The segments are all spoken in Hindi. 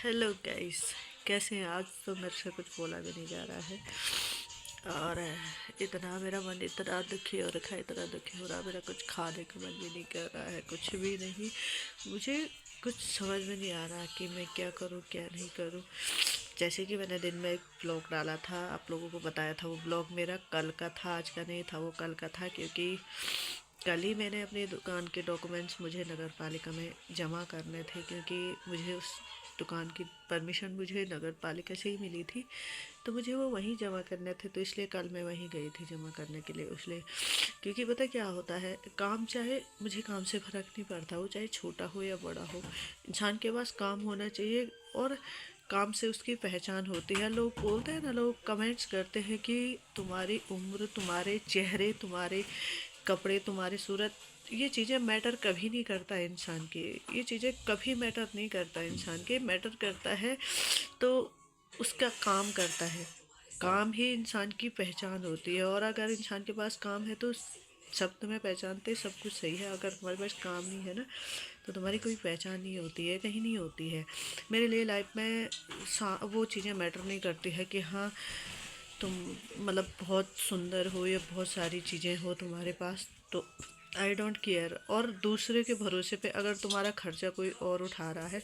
हेलो गाइस, कैसे हैं? आज तो मेरे से कुछ बोला भी नहीं जा रहा है। और इतना मेरा मन इतना दुखी हो रखा है, इतना दुखी हो रहा है, मेरा कुछ खाने का मन भी नहीं कर रहा है, कुछ भी नहीं। मुझे कुछ समझ में नहीं आ रहा कि मैं क्या करूं क्या नहीं करूं। जैसे कि मैंने दिन में एक ब्लॉग डाला था, आप लोगों को बताया था, वो ब्लॉग मेरा कल का था, आज का नहीं था। वो कल का था क्योंकि कल ही मैंने अपनी दुकान के डॉक्यूमेंट्स मुझे नगर पालिका में जमा करने थे, क्योंकि मुझे उस दुकान की परमिशन मुझे नगर पालिका से ही मिली थी, तो मुझे वो वहीं जमा करने थे। तो इसलिए कल मैं वहीं गई थी जमा करने के लिए। इसलिए क्योंकि पता क्या होता है, काम चाहे मुझे काम से फ़र्क नहीं पड़ता, वो चाहे छोटा हो या बड़ा हो, इंसान के पास काम होना चाहिए। और काम से उसकी पहचान होती है। लोग बोलते हैं ना, लोग कमेंट्स करते हैं कि तुम्हारी उम्र, तुम्हारे चेहरे, तुम्हारे कपड़े, तुम्हारी सूरत, ये चीज़ें मैटर कभी नहीं करता है इंसान की। ये चीज़ें कभी मैटर नहीं करता इंसान के। मैटर करता है तो उसका काम करता है। काम ही इंसान की पहचान होती है। और अगर इंसान के पास काम है तो सब तुम्हें पहचानते, सब कुछ सही है। अगर तुम्हारे पास काम नहीं है ना, तो तुम्हारी कोई पहचान नहीं होती है, कहीं नहीं होती है। मेरे लिए लाइफ में वो चीज़ें मैटर नहीं करती है कि हाँ तुम मतलब बहुत सुंदर हो या बहुत सारी चीज़ें हो तुम्हारे पास, तो आई डोंट केयर। और दूसरे के भरोसे पे अगर तुम्हारा खर्चा कोई और उठा रहा है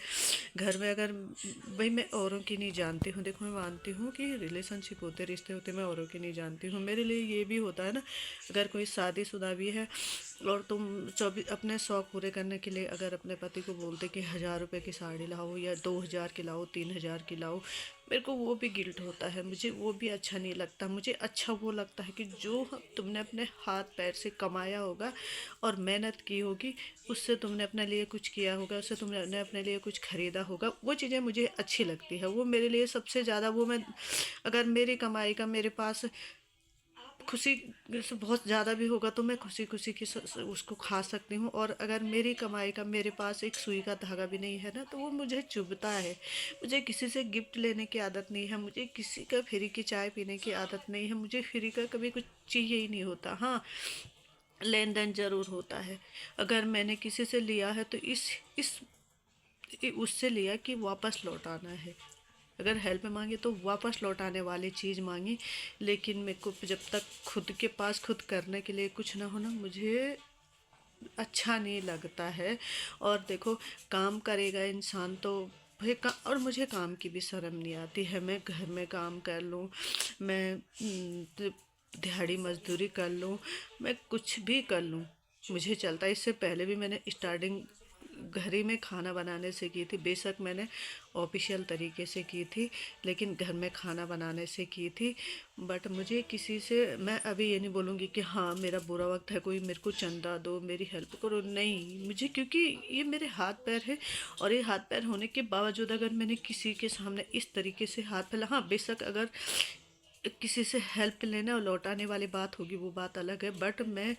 घर में, अगर भाई मैं औरों की नहीं जानती हूँ, देखो मैं मानती हूँ कि रिलेशनशिप होते, रिश्ते होते, मैं औरों की नहीं जानती हूँ। मेरे लिए ये भी होता है ना, अगर कोई शादीशुदा भी है और तुम 24 अपने शौक़ पूरे करने के लिए अगर अपने पति को बोलते कि 1,000 रुपये की साड़ी लाओ या 2,000 की लाओ, 3,000 की लाओ, मेरे को वो भी गिल्ट होता है, मुझे वो भी अच्छा नहीं लगता। मुझे अच्छा वो लगता है कि जो तुमने अपने हाथ पैर से कमाया होगा और मेहनत की होगी, उससे तुमने अपने लिए कुछ किया होगा, उससे तुमने अपने लिए कुछ खरीदा होगा, वो चीज़ें मुझे अच्छी लगती है। वो मेरे लिए सबसे ज़्यादा, वो मैं अगर मेरी कमाई का मेरे पास खुशी से बहुत ज़्यादा भी होगा तो मैं खुशी खुशी की उसको खा सकती हूँ। और अगर मेरी कमाई का मेरे पास एक सुई का धागा भी नहीं है ना, तो वो मुझे चुभता है। मुझे किसी से गिफ्ट लेने की आदत नहीं है, मुझे किसी का फ्री की चाय पीने की आदत नहीं है, मुझे फ्री का कभी कुछ चाहिए ही नहीं होता। हाँ, लेन देन ज़रूर होता है। अगर मैंने किसी से लिया है तो इस उससे लिया कि वापस लौटाना है। अगर हेल्प मांगे तो वापस लौटाने वाली चीज़ मांगी। लेकिन मेरे को जब तक खुद के पास खुद करने के लिए कुछ ना हो ना, मुझे अच्छा नहीं लगता है। और देखो, काम करेगा इंसान तो भाई और मुझे काम की भी शर्म नहीं आती है। मैं घर में काम कर लूँ, मैं दिहाड़ी मजदूरी कर लूँ, मैं कुछ भी कर लूँ, मुझे चलता है। इससे पहले भी मैंने स्टार्टिंग घर ही में खाना बनाने से की थी। बेशक मैंने ऑफिशियल तरीके से की थी, लेकिन घर में खाना बनाने से की थी। बट मुझे किसी से, मैं अभी ये नहीं बोलूँगी कि हाँ मेरा बुरा वक्त है, कोई मेरे को चंदा दो, मेरी हेल्प करो, नहीं। मुझे क्योंकि ये मेरे हाथ पैर है, और ये हाथ पैर होने के बावजूद अगर मैंने किसी के सामने इस तरीके से हाथ फैला, हाँ बेशक अगर किसी से हेल्प लेने और लौटाने वाली बात होगी वो बात अलग है। बट मैं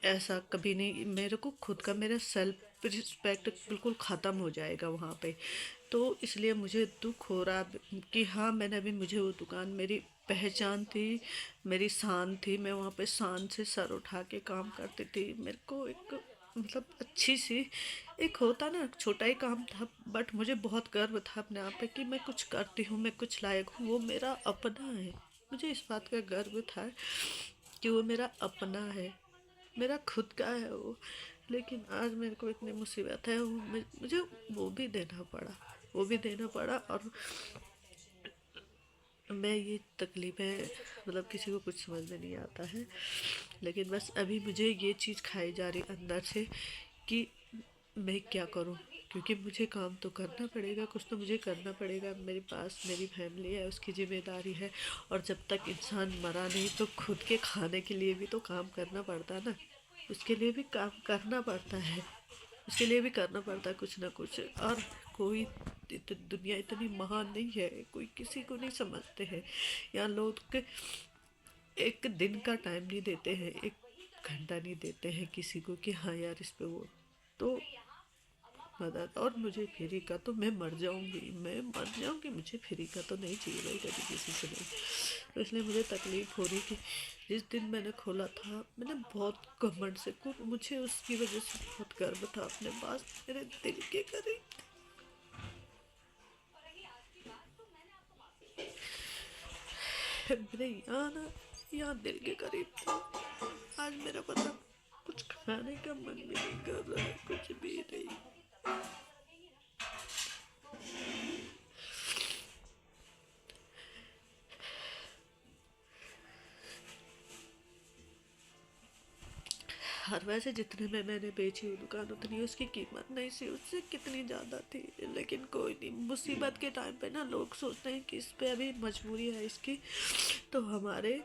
ऐसा कभी नहीं, मेरे को खुद का मेरा सेल्फ रिस्पेक्ट बिल्कुल ख़त्म हो जाएगा वहाँ पे। तो इसलिए मुझे दुख हो रहा कि हाँ मैंने अभी, मुझे वो दुकान मेरी पहचान थी, मेरी शान थी, मैं वहाँ पे शान से सर उठा के काम करती थी। मेरे को एक मतलब अच्छी सी एक होता ना, छोटा ही काम था, बट मुझे बहुत गर्व था अपने आप पे कि मैं कुछ करती हूँ, मैं कुछ लायक हूँ, वो मेरा अपना है। मुझे इस बात का गर्व था कि वो मेरा अपना है, मेरा खुद का है वो। लेकिन आज मेरे को इतनी मुसीबत है, मुझे वो भी देना पड़ा, वो भी देना पड़ा। और मैं ये तकलीफ़ें मतलब किसी को कुछ समझ में नहीं आता है, लेकिन बस अभी मुझे ये चीज़ खाई जा रही अंदर से कि मैं क्या करूं। क्योंकि मुझे काम तो करना पड़ेगा, कुछ तो मुझे करना पड़ेगा। मेरे पास मेरी फैमिली है, उसकी जिम्मेदारी है। और जब तक इंसान मरा नहीं तो खुद के खाने के लिए भी तो काम करना पड़ता है ना, उसके लिए भी काम करना पड़ता है, उसके लिए भी करना पड़ता है कुछ ना कुछ। और कोई दुनिया इतनी महान नहीं है, कोई किसी को नहीं समझते हैं। यहाँ लोग एक दिन का टाइम नहीं देते हैं, एक घंटा नहीं देते हैं किसी को कि हाँ यार इस पे वो। तो मदद। और मुझे फ्री का तो मैं मर जाऊंगी, मुझे फ्री का तो नहीं चाहिए भाई कभी किसी से नहीं। तो इसलिए मुझे तकलीफ़ हो रही थी। जिस दिन मैंने खोला था मैंने बहुत घमंड से मुझे उसकी वजह से बहुत गर्व था अपने पास, मेरे दिल के करीब। मेरे यहाँ दिल के करीब था। आज मेरा पता कुछ खाने का मन भी नहीं कर रहा है, कुछ भी नहीं। और वैसे जितने में मैंने बेची वो दुकान उतनी उसकी कीमत नहीं थी, उससे कितनी ज़्यादा थी। लेकिन कोई नहीं, मुसीबत के टाइम पे ना लोग सोचते हैं कि इस पे अभी मजबूरी है इसकी, तो हमारे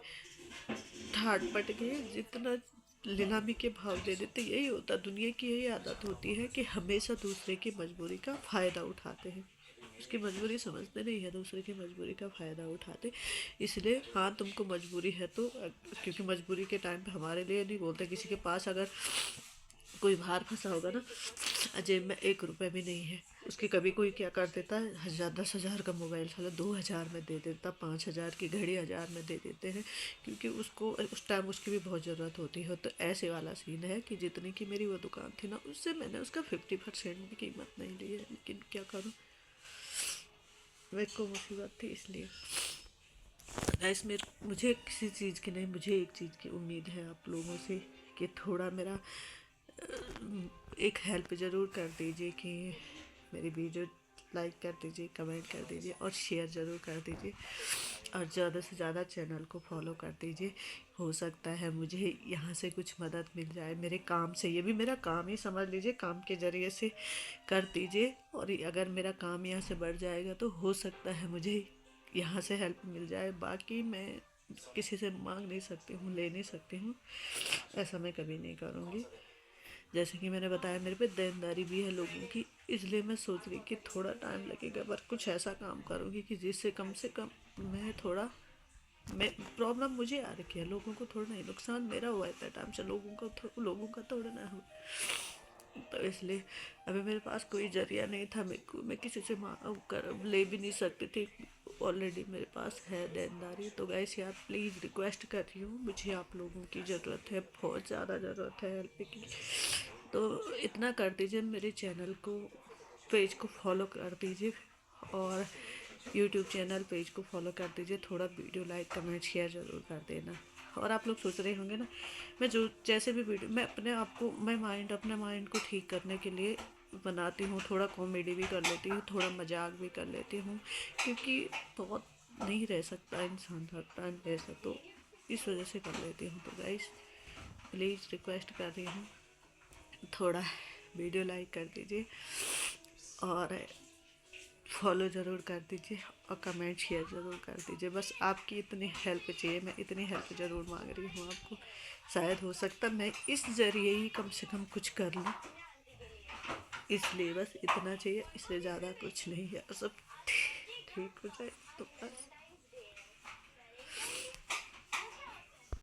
ठाट पट के जितना नीलामी के भाव दे देते। यही होता, दुनिया की यही आदत होती है कि हमेशा दूसरे की मजबूरी का फ़ायदा उठाते हैं। उसकी मजबूरी समझते नहीं है, दूसरे की मजबूरी का फ़ायदा उठाते। इसलिए हाँ, तुमको मजबूरी है तो, क्योंकि मजबूरी के टाइम पे हमारे लिए नहीं बोलते। किसी के पास अगर कोई बाहर फंसा होगा ना, जेब में 1 रुपये भी नहीं है, उसके कभी कोई क्या कर देता है, 10,000 का मोबाइल साला 2,000 में दे देता, 5,000 की घड़ी 1,000 में दे देते हैं, क्योंकि उसको उस टाइम उसकी भी बहुत ज़रूरत होती है। तो ऐसे वाला सीन है कि जितनी की मेरी वो दुकान थी ना, उससे मैंने उसका 50% भी कीमत नहीं ली है। लेकिन क्या करूँ, मेरे को मुसीबत थी इसलिए। गाइस, मुझे किसी चीज़ की नहीं, मुझे एक चीज़ की उम्मीद है आप लोगों से कि थोड़ा मेरा एक हेल्प ज़रूर कर दीजिए कि मेरी वीडियो लाइक कर दीजिए, कमेंट कर दीजिए और शेयर ज़रूर कर दीजिए। और ज़्यादा से ज़्यादा चैनल को फॉलो कर दीजिए। हो सकता है मुझे यहाँ से कुछ मदद मिल जाए मेरे काम से। ये भी मेरा काम ही समझ लीजिए, काम के ज़रिए से कर दीजिए। और अगर मेरा काम यहाँ से बढ़ जाएगा तो हो सकता है मुझे यहाँ से हेल्प मिल जाए। बाकी मैं किसी से मांग नहीं सकती हूँ, ले नहीं सकती हूँ, ऐसा मैं कभी नहीं करूँगी। जैसे कि मैंने बताया, मेरे पे देनदारी भी है लोगों की, इसलिए मैं सोच रही कि थोड़ा टाइम लगेगा, पर कुछ ऐसा काम करूँगी कि जिससे कम से कम मैं प्रॉब्लम मुझे आ रखी है, लोगों को थोड़ा नहीं, नुकसान मेरा हुआ इतना टाइम से, लोगों का थोड़ा ना हो। तो इसलिए अभी मेरे पास कोई जरिया नहीं था, मैं किसी से ले भी नहीं सकती थी। ऑलरेडी मेरे पास है देनदारी। तो गाइस यार, प्लीज़ रिक्वेस्ट कर रही हूँ, मुझे आप लोगों की ज़रूरत है, बहुत ज़्यादा ज़रूरत है हेल्प की। तो इतना कर दीजिए, मेरे चैनल को, पेज को फॉलो कर दीजिए और यूट्यूब चैनल पेज को फॉलो कर दीजिए। थोड़ा वीडियो लाइक कमेंट शेयर ज़रूर कर देना। और आप लोग सोच रहे होंगे ना, मैं जो जैसे भी वीडियो, मैं अपने माइंड को ठीक करने के लिए बनाती हूँ। थोड़ा कॉमेडी भी कर लेती हूँ, थोड़ा मजाक भी कर लेती हूँ, क्योंकि बहुत नहीं रह सकता इंसान हर टाइम ऐसा, तो इस वजह से कर लेती हूँ। तो गाइस प्लीज़ रिक्वेस्ट कर रही हूँ, थोड़ा वीडियो लाइक कर दीजिए और फॉलो ज़रूर कर दीजिए और कमेंट शेयर ज़रूर कर दीजिए। बस आपकी इतनी हेल्प चाहिए, मैं इतनी हेल्प ज़रूर मांग रही हूँ आपको। शायद हो सकता मैं इस ज़रिए ही कम से कम कुछ कर लूँ, इसलिए बस इतना चाहिए, इससे ज़्यादा कुछ नहीं है। सब ठीक हो जाए तो बस।